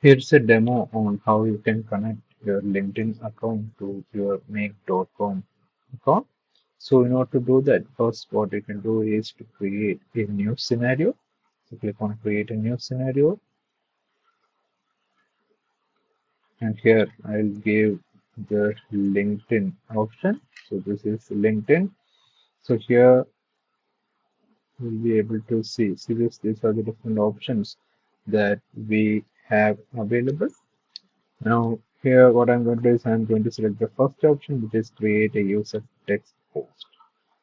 Here's a demo on how you can connect your LinkedIn account to your Make.com account. So in order to do that, first what you can do is to create a new scenario. So click on create a new scenario, and here I'll give the LinkedIn option. So this is LinkedIn. So here we'll be able to see this. These are the different options that we have available. Now here what I'm going to do is I'm going to select the first option, which is create a user text post.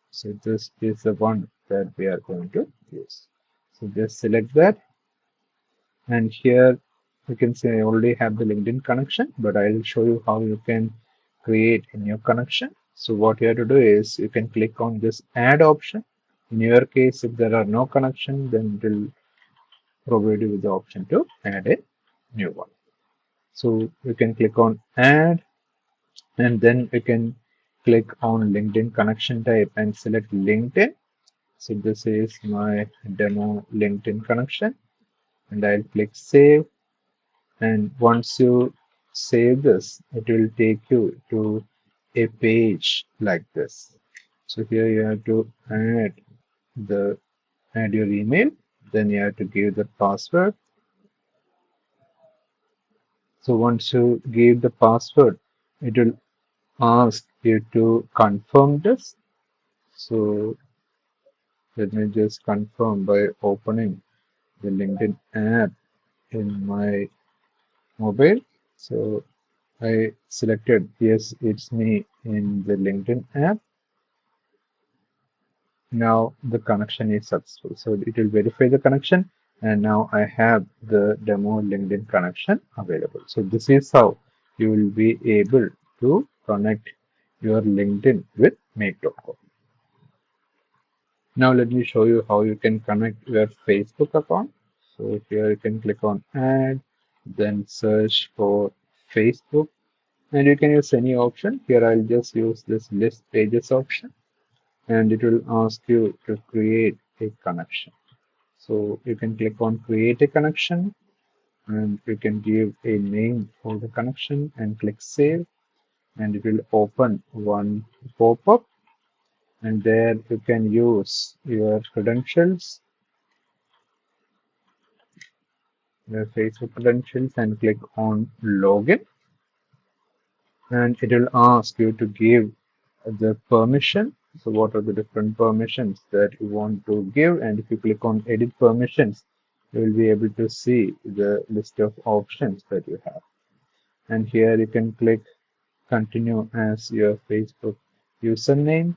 So this is the one that we are going to use. So just select that, and here you can see I already have the LinkedIn connection, but I'll show you how you can create a new connection. So what you have to do is you can click on this add option. In your case, if there are no connection, then it will provide you with the option to add a new one. So you can click on add, and then you can click on LinkedIn connection type and select LinkedIn. So this is my demo LinkedIn connection, and I'll click save. And once you save this, it will take you to a page like this. So here you have to add your email, then you have to give the password. So once you give the password, it will ask you to confirm this. So let me just confirm by opening the LinkedIn app in my mobile. So I selected yes, it's me in the LinkedIn app. Now the connection is successful. So it will verify the connection, and now I have the demo LinkedIn connection available. So this is how you will be able to connect your LinkedIn with Make.com. Now let me show you how you can connect your Facebook account. So here you can click on add, then search for Facebook, and you can use any option. Here I'll just use this list pages option, and it will ask you to create a connection. So you can click on create a connection, and you can give a name for the connection and click save, and it will open one pop-up, and there you can use your credentials, your Facebook credentials, and click on login, and it will ask you to give the permission. So what are the different permissions that you want to give? And if you click on edit permissions, you will be able to see the list of options that you have. And here you can click continue as your Facebook username.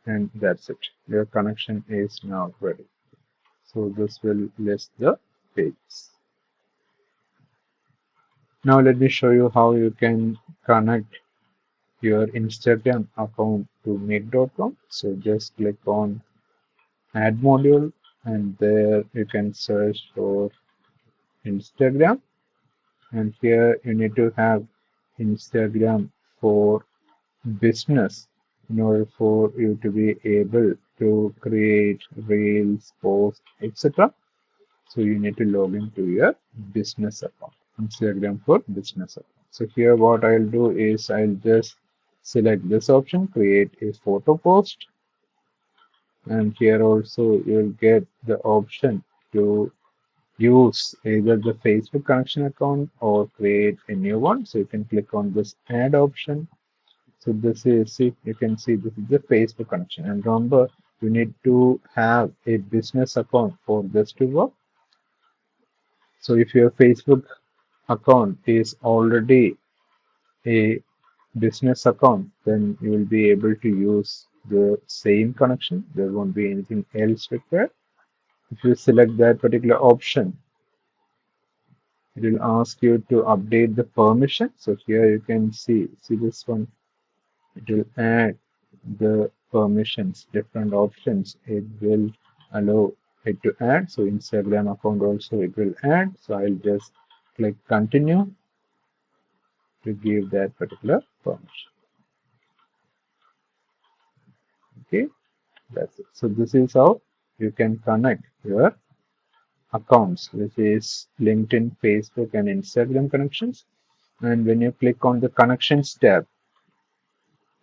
And that's it. Your connection is now ready. So this will list the pages. Now let me show you how you can connect your Instagram account to Make.com. So just click on add module, and there you can search for Instagram, and here you need to have Instagram for business in order for you to be able to create reels, posts, etc. So you need to log into your business account, Instagram for business account. So here what I'll do is I'll just select this option, create a photo post, and here also you'll get the option to use either the Facebook connection account or create a new one. So you can click on this add option. So this is, see, you can see this is the Facebook connection, and remember you need to have a business account for this to work. So if your Facebook account is already a business account, then you will be able to use the same connection. There won't be anything else required. If you select that particular option, it will ask you to update the permission. So here you can see this one. It will add the permissions, different options. It will allow it to add. So Instagram account also it will add. So I'll just click continue to give that particular permission. Okay, that's it. So this is how you can connect your accounts, which is LinkedIn, Facebook, and Instagram connections. And when you click on the connections tab,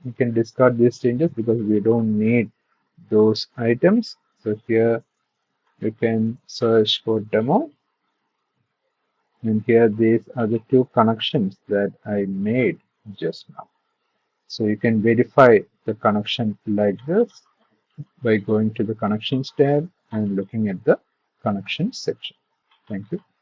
you can discard these changes because we don't need those items. So here you can search for demo, and here these are the two connections that I made just now. So you can verify the connection like this by going to the connections tab and looking at the connections section. Thank you.